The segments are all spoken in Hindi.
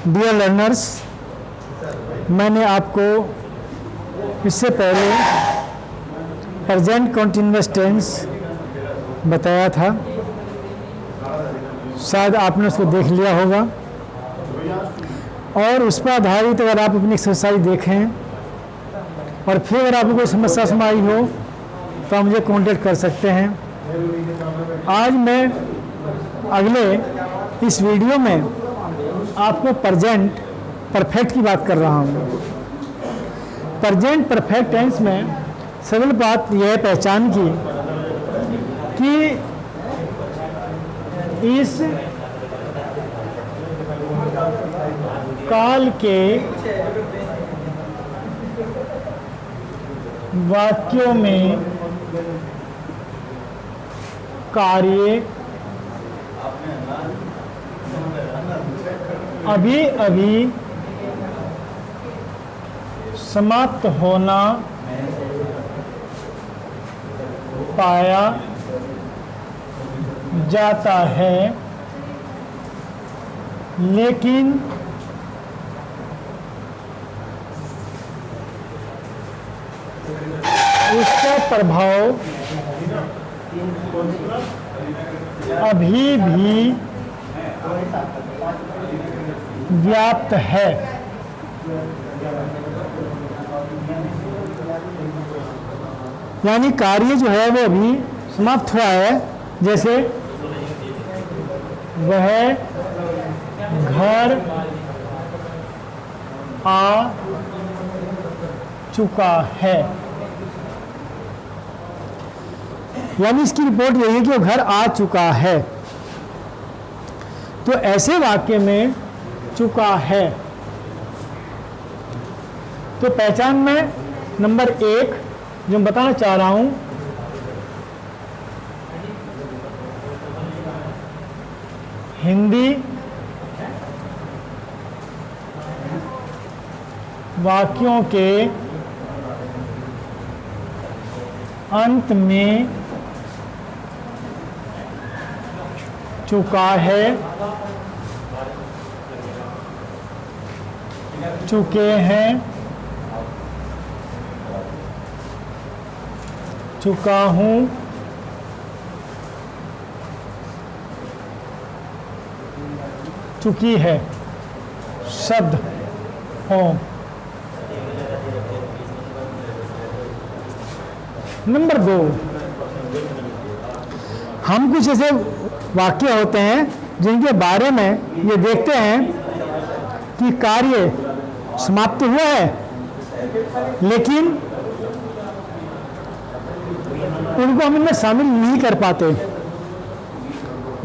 डियर लर्नर्स, मैंने आपको इससे पहले प्रेजेंट कंटीन्यूअस टेंस बताया था। शायद आपने उसको देख लिया होगा और उस पर आधारित अगर आप अपनी एक्सरसाइज देखें और फिर अगर आपको कोई समस्या समझ आई हो तो आप मुझे कांटेक्ट कर सकते हैं। आज मैं अगले इस वीडियो में आपको प्रेजेंट परफेक्ट की बात कर रहा हूँ। प्रेजेंट परफेक्ट टेंस में सरल बात यह पहचान की कि इस काल के वाक्यों में कार्य अभी अभी समाप्त होना पाया जाता है, लेकिन उसका प्रभाव अभी भी व्याप्त है। यानी कार्य जो है वो अभी समाप्त हुआ है, जैसे वह घर आ चुका है। यानी इसकी रिपोर्ट यही है कि वो घर आ चुका है। तो ऐसे वाक्य में चुका है तो पहचान में नंबर 1 जो मैं बताना चाह रहा हूं, हिंदी वाक्यों के अंत में चुका है, चुके हैं, चुका हूं, चुकी है शब्द हो। नंबर 2, हम कुछ ऐसे वाक्य होते हैं जिनके बारे में ये देखते हैं कि कार्य समाप्त हुआ है, लेकिन उनको हम इनमें शामिल नहीं कर पाते।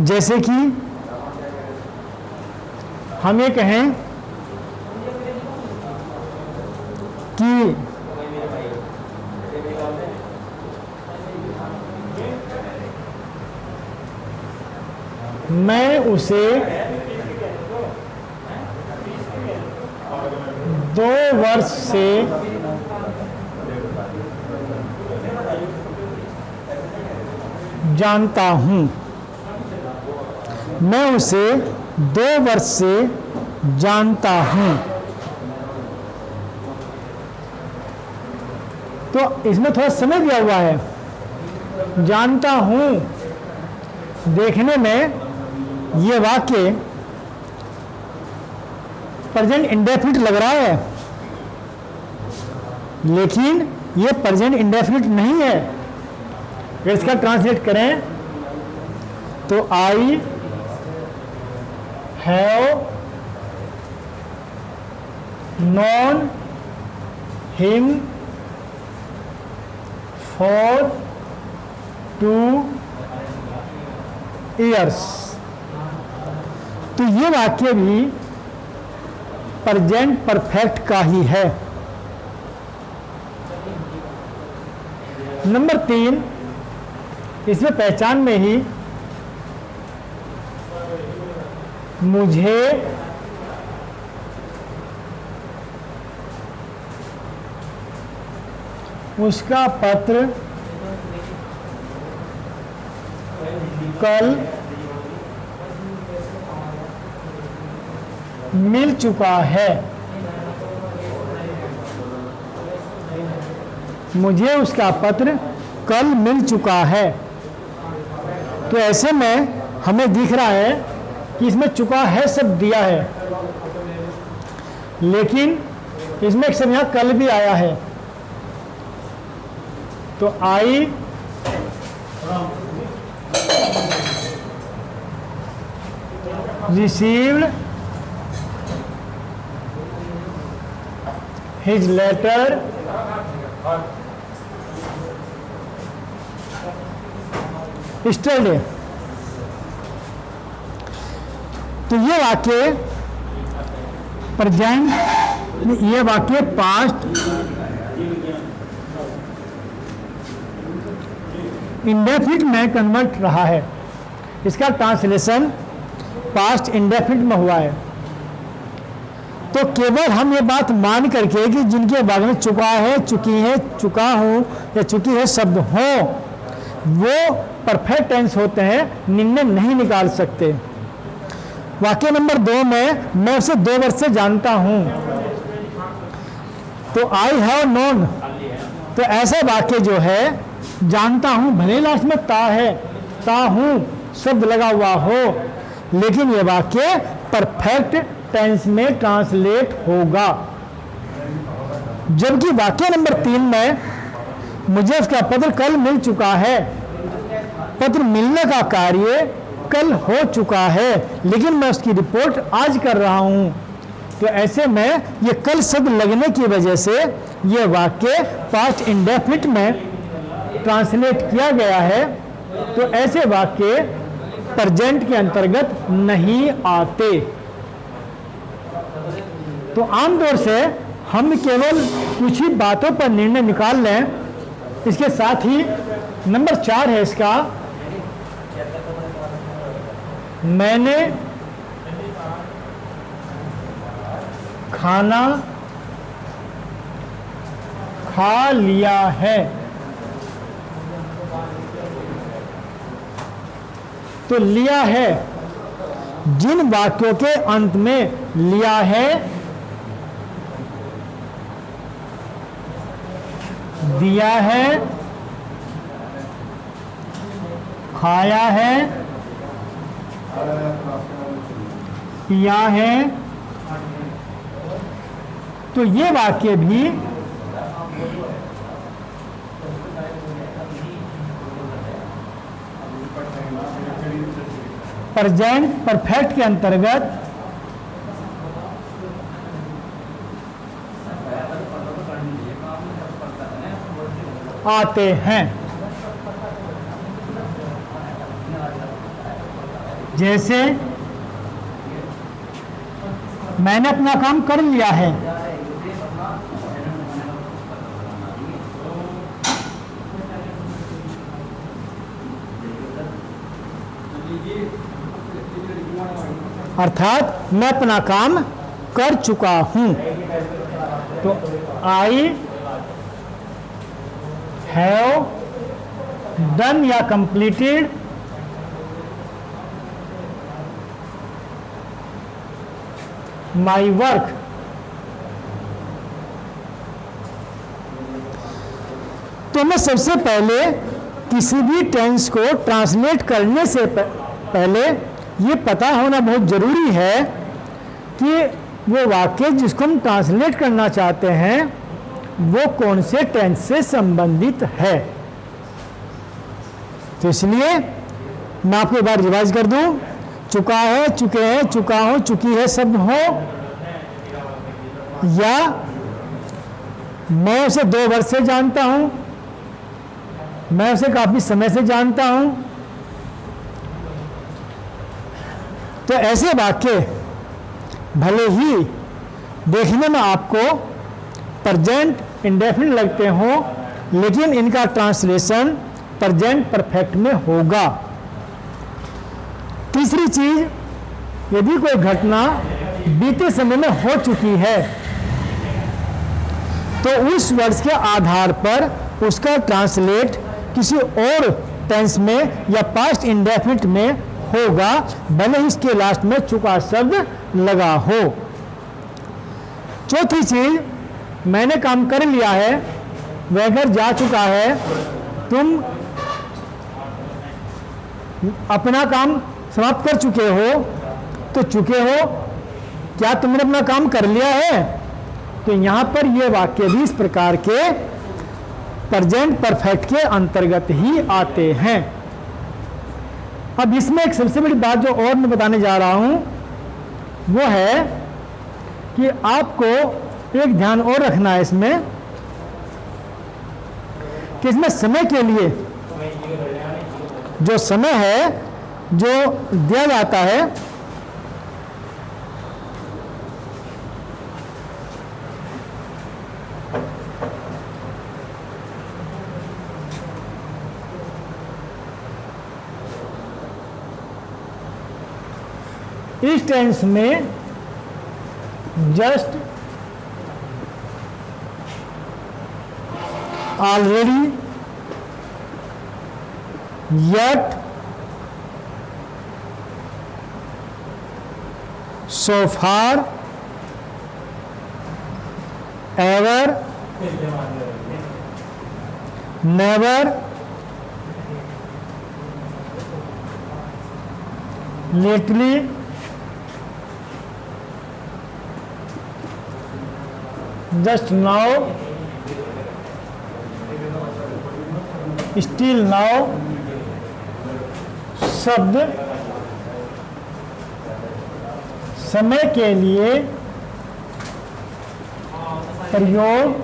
जैसे कि हम ये कहें कि मैं उसे 2 वर्ष से जानता हूं। मैं उसे 2 वर्ष से जानता हूं। तो इसमें थोड़ा समय दिया हुआ है। जानता हूं देखने में ये वाक्य प्रेजेंट इंडेफिनिट लग रहा है, लेकिन ये प्रेजेंट इंडेफिनिट नहीं है। अगर इसका ट्रांसलेट करें तो I have non him for 2 years। तो ये वाक्य भी प्रेजेंट परफेक्ट का ही है। नंबर 3, इसमें पहचान में ही मुझे उसका पत्र कल मिल चुका है, मुझे उसका पत्र कल मिल चुका है। तो ऐसे में हमें दिख रहा है कि इसमें चुका है शब्द दिया है, लेकिन इसमें एक शब्द यहाँ कल भी आया है। तो आई received his letter yesterday। तो ये वाक्य प्रेजेंट, ये वाक्य पास्ट इंडेफिनिट में कन्वर्ट रहा है, इसका ट्रांसलेशन पास्ट इंडेफिनिट में हुआ है। तो केवल हम ये बात मान करके कि जिनके बारे में चुका है, चुकी है, चुका हूं या चुकी है शब्द हो, वो परफेक्ट टेंस होते हैं, निर्णय नहीं निकाल सकते। वाक्य नंबर 2 में मैं उसे 2 वर्ष से जानता हूं, तो आई हैव नोन। तो ऐसा वाक्य जो है जानता हूं, भले लास्ट में ता है, ता हूं शब्द लगा हुआ हो, लेकिन यह वाक्य परफेक्ट टेंस में ट्रांसलेट होगा। जबकि वाक्य नंबर 3 में मुझे उसका पत्र कल मिल चुका है, पत्र मिलने का कार्य कल हो चुका है, लेकिन मैं उसकी रिपोर्ट आज कर रहा हूं। तो ऐसे में ये कल शब्द लगने की वजह से ये वाक्य पास्ट इंडेफिनिट में ट्रांसलेट किया गया है। तो ऐसे वाक्य प्रेजेंट के अंतर्गत नहीं आते। तो आमतौर से हम केवल कुछ ही बातों पर निर्णय निकाल लें। इसके साथ ही नंबर 4 है इसका, मैंने खाना खा लिया है। तो लिया है, जिन वाक्यों के अंत में लिया है, दिया है, खाया है, पिया है, तो ये वाक्य भी प्रेजेंट परफेक्ट के अंतर्गत आते हैं। जैसे मैंने अपना काम कर लिया है, अर्थात मैं अपना काम कर चुका हूं। तो आई हैव डन या कंप्लीटेड माई वर्क। तो मैं सबसे पहले किसी भी टेंस को ट्रांसलेट करने से पहले ये पता होना बहुत ज़रूरी है कि वो वाक्य जिसको हम ट्रांसलेट करना चाहते हैं वो कौन से टेंस से संबंधित है। तो इसलिए मैं आपको एक बार रिवाइज कर दूं, चुका है, चुके हैं, चुका हूं, चुकी है शब्द हो, या मैं उसे 2 वर्ष से जानता हूं, मैं उसे काफी समय से जानता हूं। तो ऐसे वाक्य भले ही देखने में आपको प्रेजेंट इंडेफिनिट लगते हों, लेकिन इनका ट्रांसलेशन प्रेजेंट परफेक्ट में होगा। तीसरी चीज, यदि कोई घटना बीते समय में हो चुकी है तो उस वर्ष के आधार पर उसका ट्रांसलेट किसी और टेंस में या पास्ट इंडेफिनिट में होगा, भले ही इसके लास्ट में चुका शब्द लगा हो। चौथी चीज, मैंने काम कर लिया है, वह घर जा चुका है, तुम अपना काम समाप्त कर चुके हो, तो चुके हो, क्या तुमने अपना काम कर लिया है? तो यहां पर ये वाक्य भी इस प्रकार के प्रेजेंट परफेक्ट के अंतर्गत ही आते हैं। अब इसमें एक सबसे बड़ी बात जो और मैं बताने जा रहा हूं वो है कि आपको एक ध्यान और रखना है इसमें कि इसमें समय के लिए जो समय है जो दिया जाता है, इस टेंस में just, already, yet, so far, ever, never, lately, just now, still now शब्द समय के लिए प्रयोग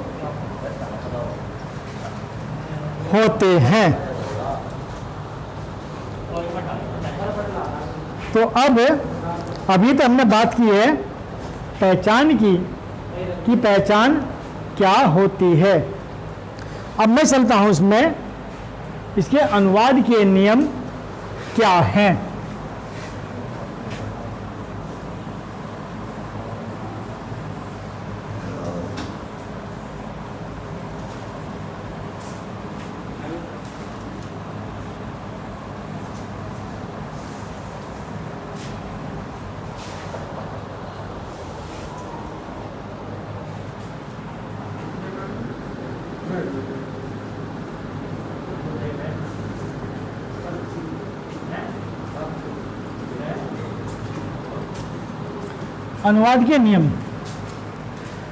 होते हैं। तो अब अभी तो हमने बात की है पहचान की कि पहचान क्या होती है। अब मैं चलता हूं इसमें, इसके अनुवाद के नियम क्या हैं। अनुवाद के नियम,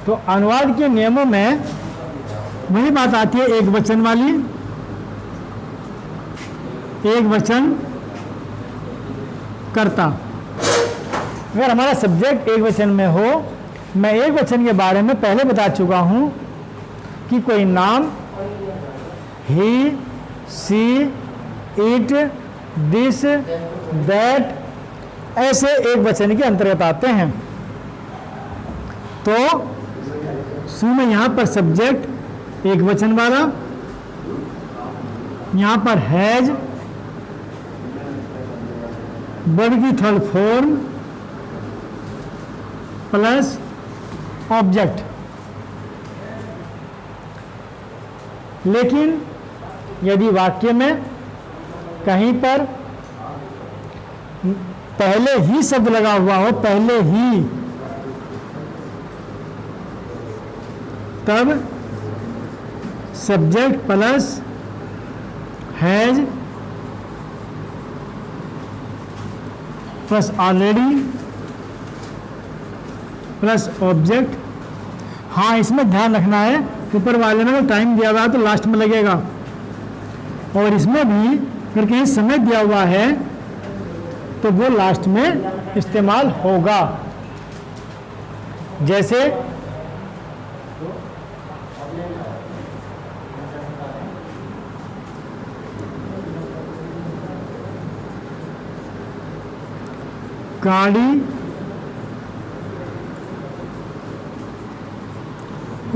तो अनुवाद के नियमों में वही बात आती है एक वचन वाली, एक वचन कर्ता। अगर हमारा सब्जेक्ट एक वचन में हो, मैं एक वचन के बारे में पहले बता चुका हूं कि कोई नाम ही, सी, इट, दिस, दैट ऐसे एक वचन के अंतर्गत आते हैं। तो शुरू में यहां पर सब्जेक्ट एक वचन वाला, यहां पर हैज वर्ड की थर्ड फॉर्म प्लस ऑब्जेक्ट। लेकिन यदि वाक्य में कहीं पर पहले ही शब्द लगा हुआ हो, पहले ही, तब subject plus has plus already plus object. हाँ, इसमें ध्यान रखना है, ऊपर वाले में तो टाइम दिया हुआ है तो लास्ट में लगेगा, और इसमें भी अगर कहीं समय दिया हुआ है तो वो लास्ट में इस्तेमाल होगा। जैसे गाड़ी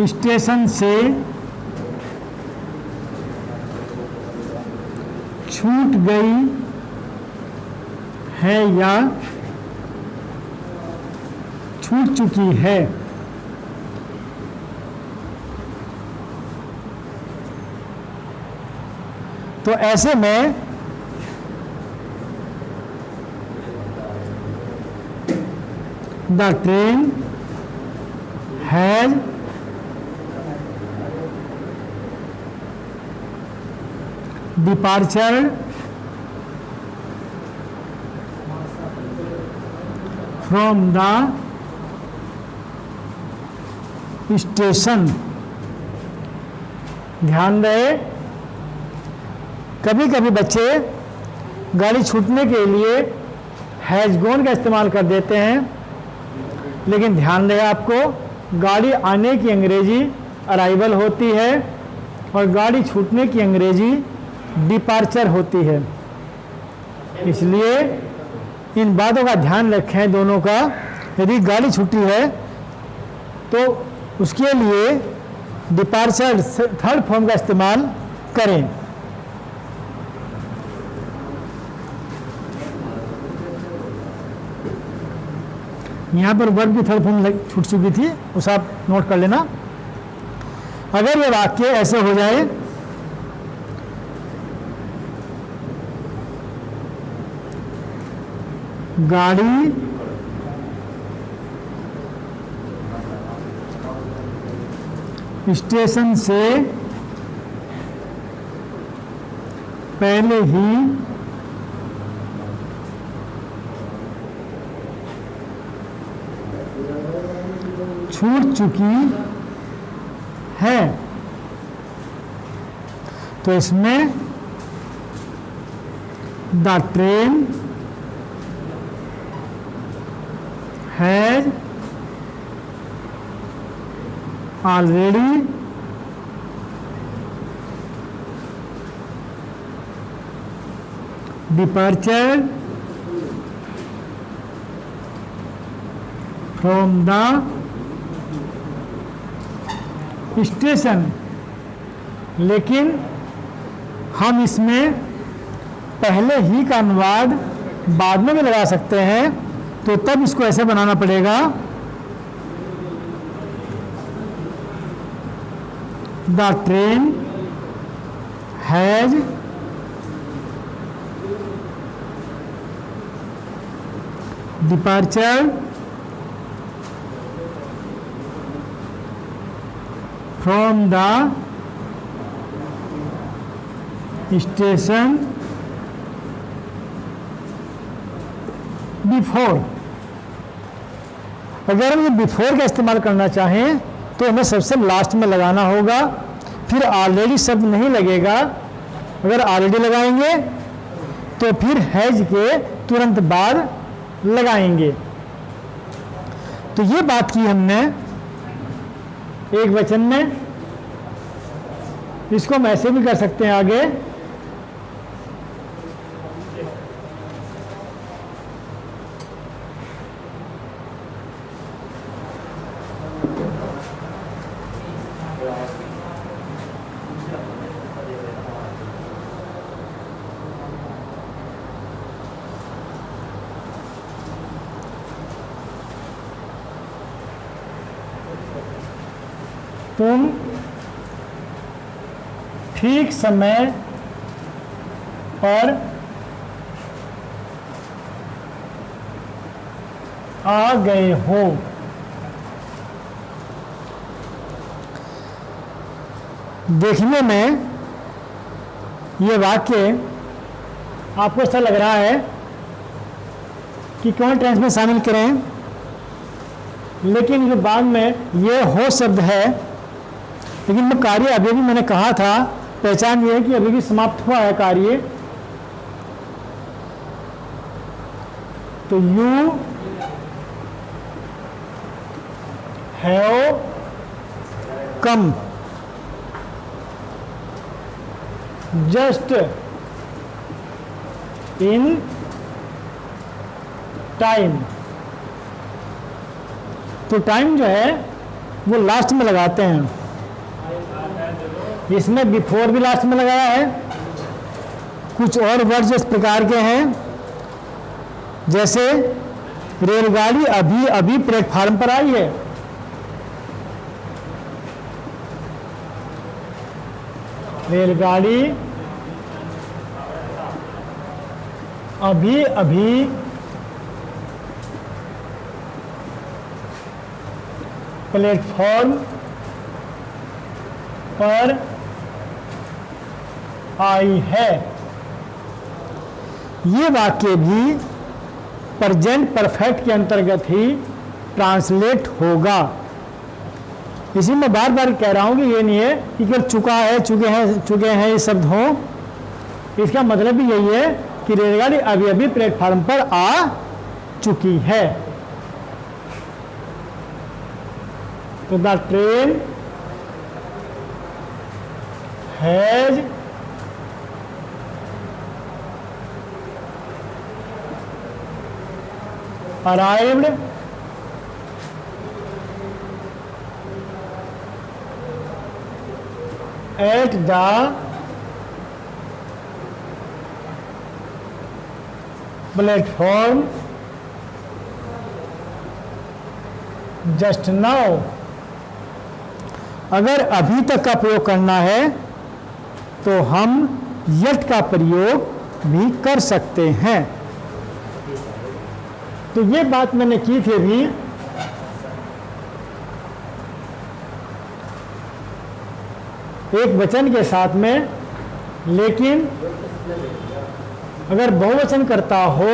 स्टेशन से छूट गई है या छूट चुकी है। तो ऐसे में the train has departure from the station. ध्यान रहे, कभी कभी बच्चे गाड़ी छूटने के लिए हैज गॉन का इस्तेमाल कर देते हैं, लेकिन ध्यान रहे आपको गाड़ी आने की अंग्रेजी अराइवल होती है और गाड़ी छूटने की अंग्रेजी डिपार्चर होती है। इसलिए इन बातों का ध्यान रखें दोनों का। यदि गाड़ी छूटी है तो उसके लिए डिपार्चर थर्ड फॉर्म का इस्तेमाल करें। यहाँ पर वर्ब की थर्ड फॉर्म छूट चुकी थी, उस आप नोट कर लेना। अगर ये वाक्य ऐसे हो जाए, गाड़ी स्टेशन से पहले ही छूट चुकी है, तो इसमें the train has already departure from the station. लेकिन हम इसमें पहले ही का अनुवाद बाद में भी लगा सकते हैं, तो तब इसको ऐसे बनाना पड़ेगा, the train has departure from the station before. अगर हम बिफोर का इस्तेमाल करना चाहें तो हमें सबसे लास्ट में लगाना होगा, फिर ऑलरेडी शब्द नहीं लगेगा। अगर ऑलरेडी लगाएंगे तो फिर हैज के तुरंत बाद लगाएंगे। तो ये बात की हमने एक वचन में, इसको हम ऐसे भी कर सकते हैं आगे, तुम ठीक समय पर आ गए हो। देखने में ये वाक्य आपको ऐसा लग रहा है कि कौन टेंस में शामिल करें, लेकिन जो बाद में ये हो शब्द है, लेकिन वो कार्य अभी भी मैंने कहा था, पहचान ये है कि अभी भी समाप्त हुआ है कार्य। तो you have come just in time. तो टाइम जो है वो लास्ट में लगाते हैं, इसमें बिफोर भी लास्ट में लगाया है। कुछ और वर्ड्स इस प्रकार के हैं, जैसे रेलगाड़ी अभी अभी प्लेटफार्म पर आई है। रेलगाड़ी अभी अभी प्लेटफॉर्म पर आई है। ये वाक्य भी प्रेजेंट परफेक्ट के अंतर्गत ही ट्रांसलेट होगा। इसी में बार बार कह रहा हूं कि ये नहीं है कि अगर चुका है, चुके हैं ये शब्द हो, इसका मतलब भी यही है कि रेलगाड़ी अभी अभी प्लेटफॉर्म पर आ चुकी है। तो the train has arrived at the platform just now। अगर अभी तक का प्रयोग करना है तो हम yet का प्रयोग भी कर सकते हैं। तो ये बात मैंने की थी अभी, एक वचन के साथ में, लेकिन अगर बहुवचन करता हो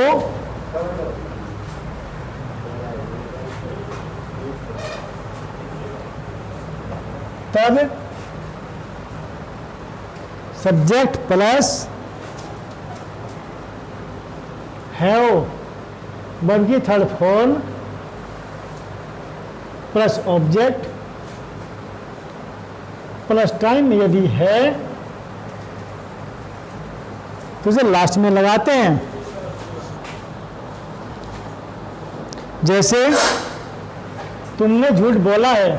तब सब्जेक्ट प्लस हैव वर्ब की third form plus object plus time यदि है तो उसे लास्ट में लगाते हैं। जैसे तुमने झूठ बोला है,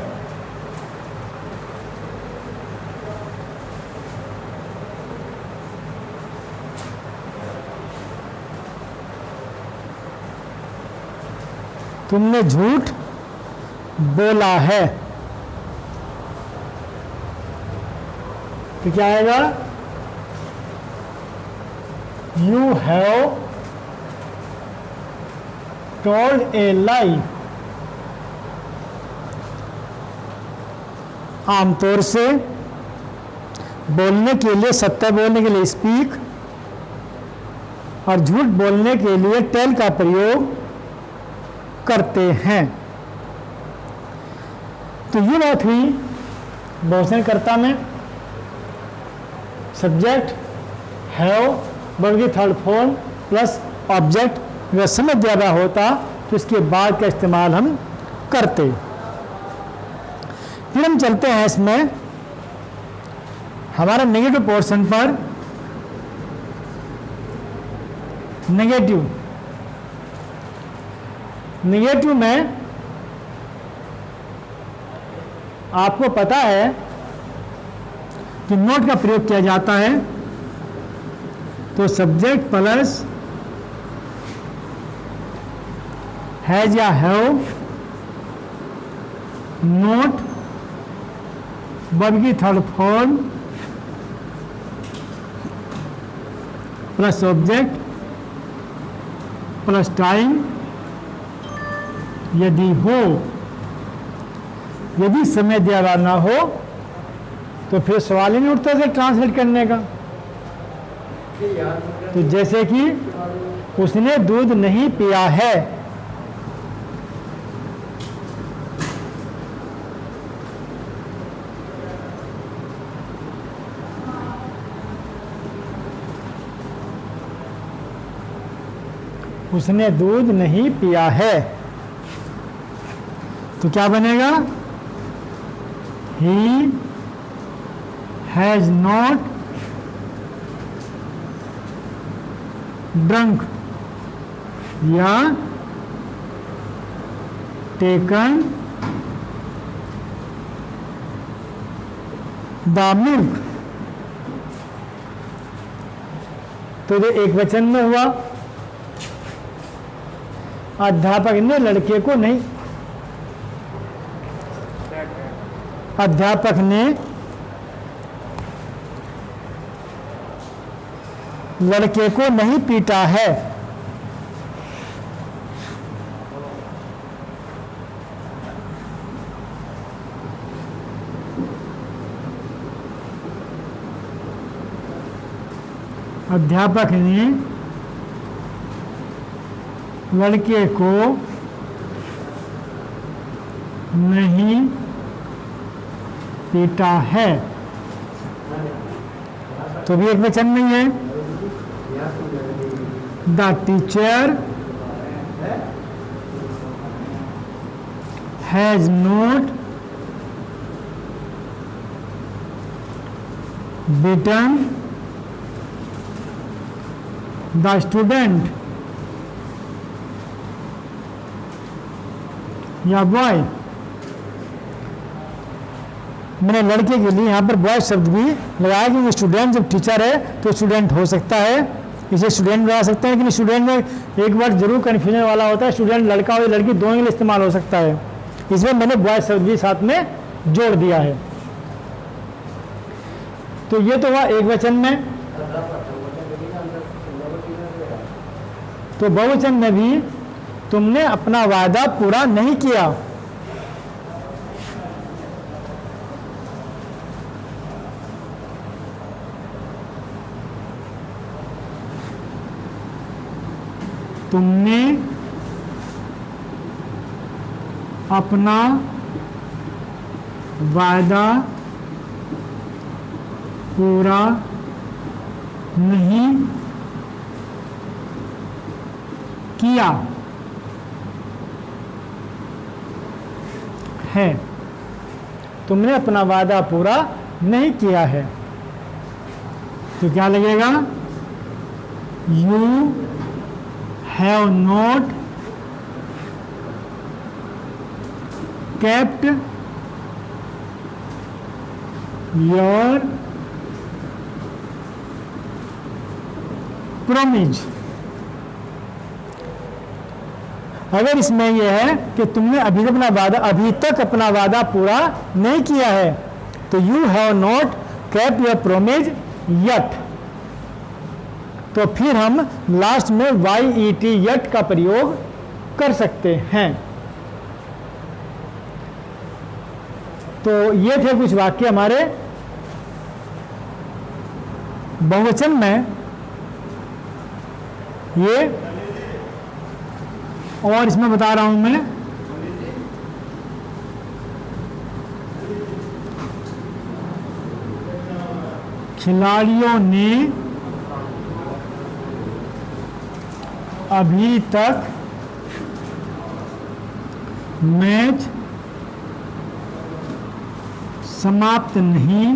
तुमने झूठ बोला है, तो क्या आएगा? यू हैव टोल्ड ए लाई। आमतौर से बोलने के लिए, सत्य बोलने के लिए स्पीक और झूठ बोलने के लिए टेल का प्रयोग करते हैं। तो ये बात हुई बहुवचनकर्ता में सब्जेक्ट हैव वर्ब की थर्ड फॉर्म प्लस ऑब्जेक्ट। अगर समय ज़्यादा होता तो इसके बाद का इस्तेमाल हम करते। फिर हम चलते हैं इसमें हमारा नेगेटिव पोर्शन पर। नेगेटिव में आपको पता है कि नोट का प्रयोग किया जाता है, तो सब्जेक्ट प्लस हैज या हैव, नोट वर्ब की third form plus object plus time यदि हो। यदि समय दिया ना हो तो फिर सवाल ही नहीं उठता से ट्रांसलेट करने का। तो जैसे कि उसने दूध नहीं पिया है, उसने दूध नहीं पिया है, तो क्या बनेगा? ही हैज नॉट ड्रंक या टेकन द मिल्क। तो ये एक वचन में हुआ। अध्यापक ने लड़के को नहीं, अध्यापक ने लड़के को नहीं पीटा है। अध्यापक ने लड़के को नहीं पीटा है, तो भी एक वचन नहीं है। The teacher has not beaten the student या बॉय। मैंने लड़के के लिए यहाँ पर बॉय शब्द भी लगाया क्योंकि स्टूडेंट जब टीचर है तो स्टूडेंट हो सकता है, इसे स्टूडेंट लगा सकते हैं, लेकिन स्टूडेंट में एक वर्ड जरूर कन्फ्यूजन वाला होता है, स्टूडेंट लड़का और लड़की दोनों के लिए इस्तेमाल हो सकता है, इसमें मैंने बॉय शब्द भी साथ में जोड़ दिया है। तो ये तो हुआ एक वचन में। तो बहुवचन में भी तुमने अपना वादा पूरा नहीं किया। तुमने अपना वादा पूरा नहीं किया है। तुमने अपना वादा पूरा नहीं किया है, तो क्या लगेगा? You have not kept your promise। अगर इसमें यह है कि तुमने अभी तक अपना वादा पूरा नहीं किया है, तो you have not kept your promise yet, तो फिर हम लास्ट में YET yet का प्रयोग कर सकते हैं। तो ये थे कुछ वाक्य हमारे बहुवचन में। ये और इसमें बता रहा हूं मैं, खिलाड़ियों ने अभी तक मैच समाप्त नहीं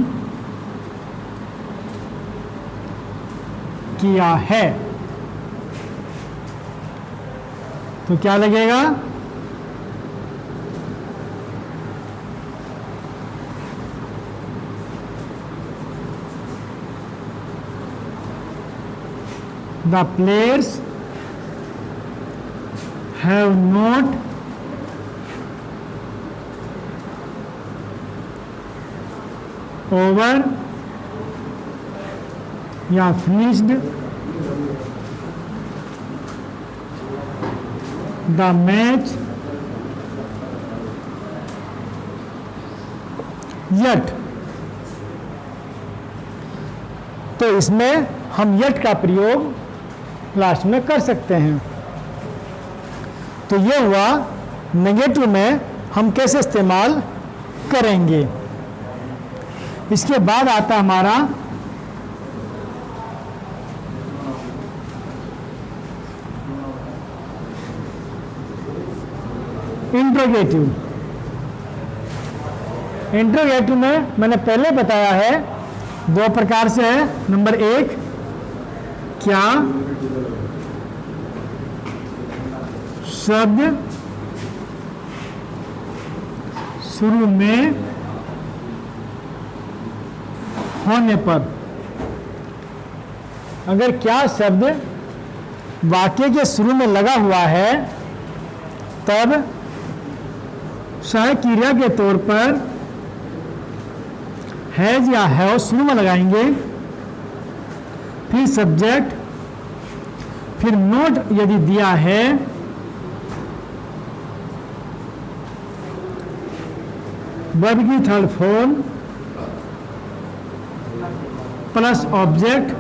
किया है, तो क्या लगेगा? The players have not over या finished the match yet। तो इसमें हम yet का प्रयोग लास्ट में कर सकते हैं। तो ये हुआ नेगेटिव में हम कैसे इस्तेमाल करेंगे। इसके बाद आता हमारा इंट्रोगेटिव। इंट्रोगेटिव में मैंने पहले बताया है दो प्रकार से है। नंबर एक, क्या शब्द शुरू में होने पर, अगर क्या शब्द वाक्य के शुरू में लगा हुआ है तब सहायक क्रिया के तौर पर हैज या हैव शुरू में लगाएंगे, फिर सब्जेक्ट, फिर नोट यदि दिया है वर्ब की third form plus object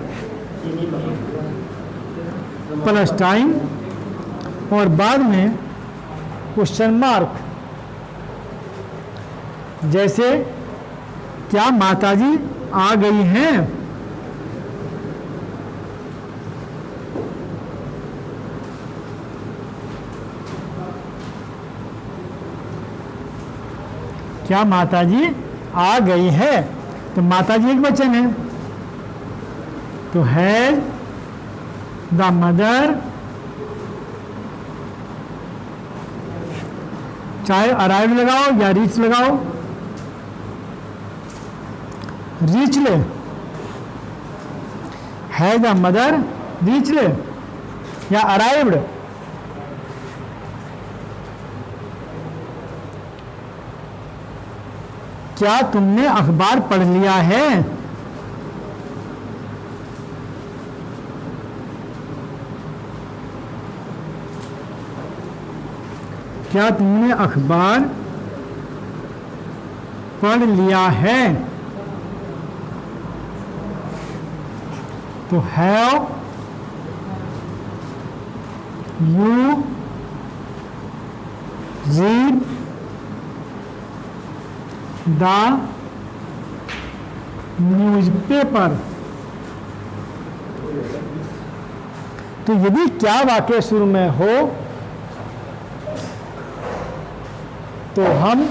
plus time और बाद में क्वेश्चन मार्क। जैसे क्या माताजी आ गई हैं? क्या माताजी आ गई है? तो माताजी एक वचन है, तो हैज द मदर, चाहे अराइव लगाओ या रीच लगाओ, रीच ले, हैज द मदर रीच ले या अराइव्ड। क्या तुमने अखबार पढ़ लिया है? क्या तुमने अखबार पढ़ लिया है? तो have you read the newspaper. तो यदि क्या वाक्य शुरू में हो तो हम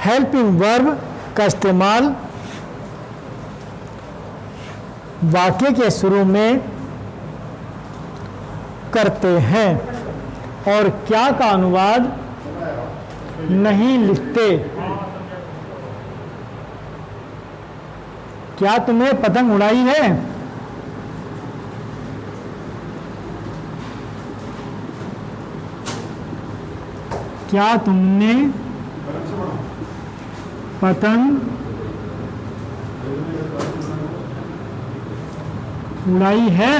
हेल्पिंग वर्ब का इस्तेमाल वाक्य के शुरू में करते हैं और क्या का अनुवाद नहीं लिखते। क्या तुमने पतंग उड़ाई है? क्या तुमने पतंग उड़ाई है?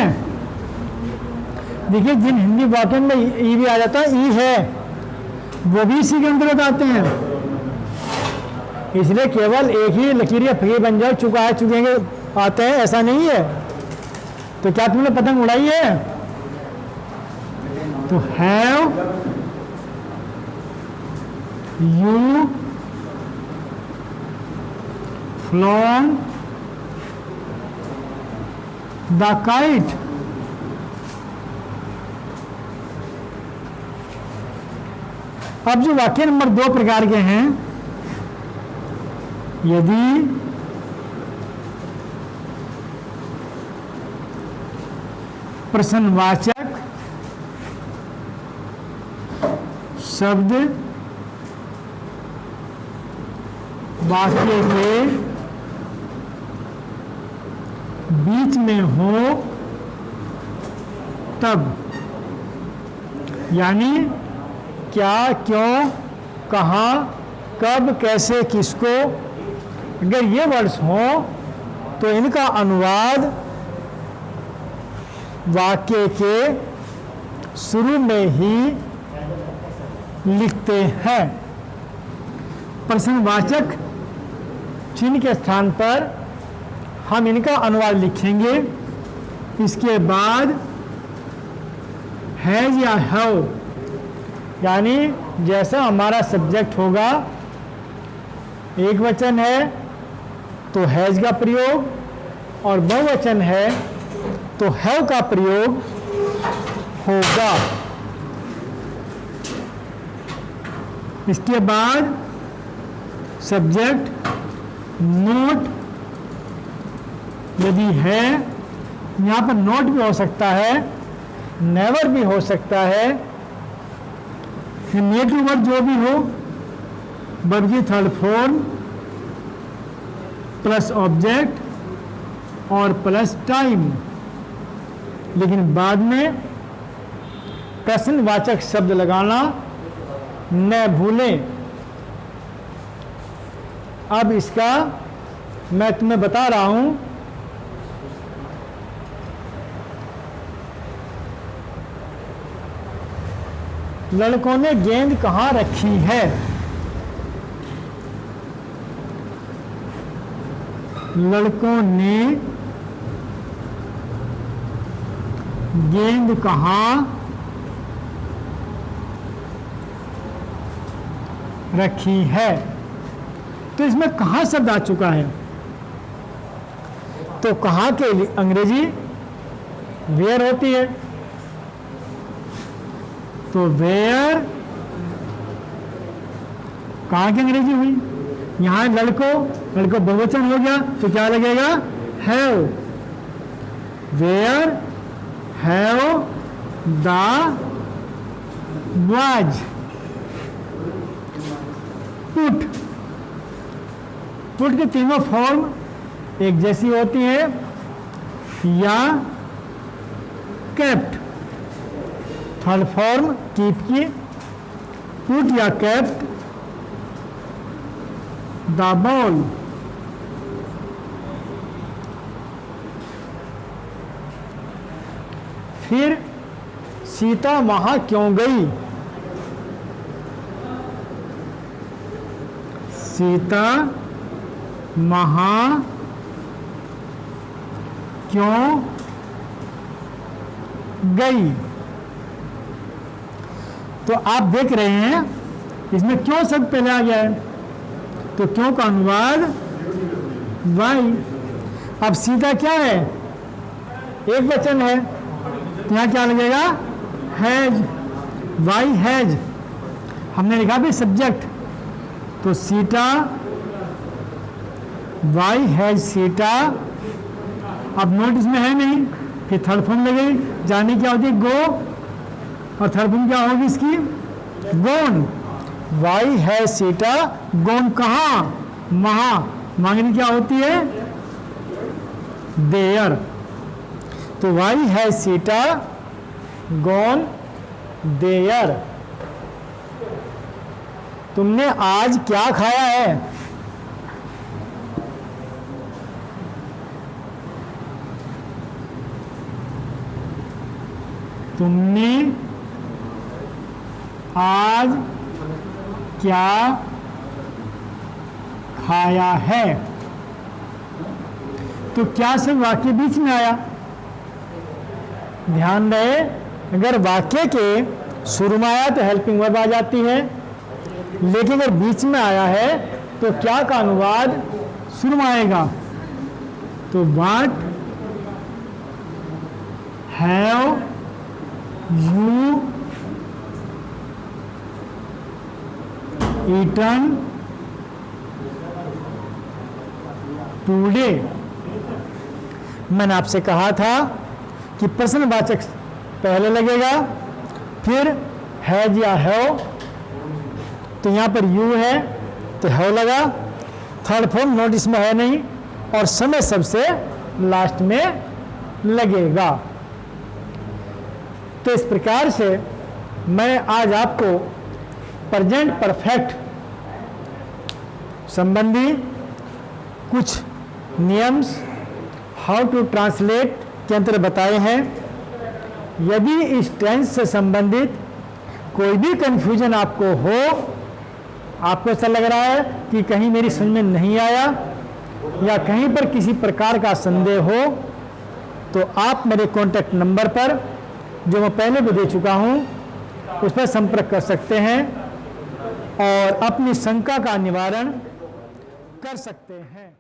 देखिए, जिन हिंदी वाक्यों में ई भी आ जाता है, ई है, वो भी इसी के अंतर्गत आते हैं। इसलिए केवल एक ही लकीर या फकीर बन जाए, चुका है चुकेंगे आते हैं, ऐसा नहीं है। तो क्या तुमने पतंग उड़ाई है? तो have you flown the kite? अब जो वाक्य नंबर 2 प्रकार के हैं, यदि प्रश्नवाचक शब्द वाक्य के बीच में हो तब, यानी क्या, क्यों, कहाँ, कब, कैसे, किसको, अगर ये वर्ड्स हों तो इनका अनुवाद वाक्य के शुरू में ही लिखते हैं। प्रश्नवाचक चिन्ह के स्थान पर हम इनका अनुवाद लिखेंगे। इसके बाद हैज या हैव, यानी जैसा हमारा सब्जेक्ट होगा, एक वचन है तो हैज का प्रयोग और बहुवचन है तो हैव का प्रयोग होगा। इसके बाद सब्जेक्ट नोट यदि है, यहाँ पर नोट भी हो सकता है, नेवर भी हो सकता है, नेगेटिव वर्ड जो भी हो, वर्ब की थर्ड फॉर्म प्लस ऑब्जेक्ट और प्लस टाइम, लेकिन बाद में प्रश्नवाचक शब्द लगाना न भूलें। अब इसका मैं तुम्हें बता रहा हूं। लड़कों ने गेंद कहाँ रखी है? लड़कों ने गेंद कहाँ रखी है। तो इसमें कहाँ शब्द आ चुका है, तो कहाँ के लिए अंग्रेजी वेयर होती है, तो वेयर कहाँ की अंग्रेजी हुई। यहां लड़को बहुवचन हो गया तो क्या लगेगा, have. Where have the boys put की तीनों फॉर्म एक जैसी होती है, या केप्ट। थर्ड फॉर्म कीप की, पुट या केप्ट द बॉल। फिर सीता वहां क्यों गई, सीता वहां क्यों गई। तो आप देख रहे हैं इसमें क्यों शब्द पहले आ गया है, तो क्यों का अनुवाद वाई। अब सीता क्या है, एक वचन है, तो यहां क्या लगेगा, हैज। वाई हैज, हमने लिखा भी सब्जेक्ट, तो सीता, वाई हैज सीता। अब नोटिस में है नहीं, फिर थर्ड फॉर्म लगेगी। जाने क्या होती है, गो, और थर्ड फॉर्म क्या होगी इसकी, गोन। वाई है सीता गोन कहाँ, वहां। मांगनी क्या होती है, देयर। तो वाई है सीता गोन देयर। तुमने आज क्या खाया है, तुमने आज क्या खाया है। तो क्या सब वाक्य बीच में आया, ध्यान रहे, अगर वाक्य के शुरू में आया तो हेल्पिंग वर्ब आ जाती है, लेकिन अगर बीच में आया है तो क्या का अनुवाद शुरू में आएगा। तो what have you eaten today. मैंने आपसे कहा था कि प्रश्नवाचक पहले लगेगा, फिर हैज या हैव, तो यहां पर यू है तो हैव लगा। थर्ड फॉर्म नोटिस में है नहीं, और समय सबसे लास्ट में लगेगा। तो इस प्रकार से मैं आज आपको प्रेजेंट परफेक्ट संबंधी कुछ नियम्स, हाउ टू ट्रांसलेट के अंतर बताए हैं। यदि इस टेंस से संबंधित कोई भी कंफ्यूजन आपको हो, आपको ऐसा लग रहा है कि कहीं मेरी समझ में नहीं आया, या कहीं पर किसी प्रकार का संदेह हो, तो आप मेरे कॉन्टैक्ट नंबर पर, जो मैं पहले भी दे चुका हूं, उस पर संपर्क कर सकते हैं और अपनी शंका का निवारण कर सकते हैं।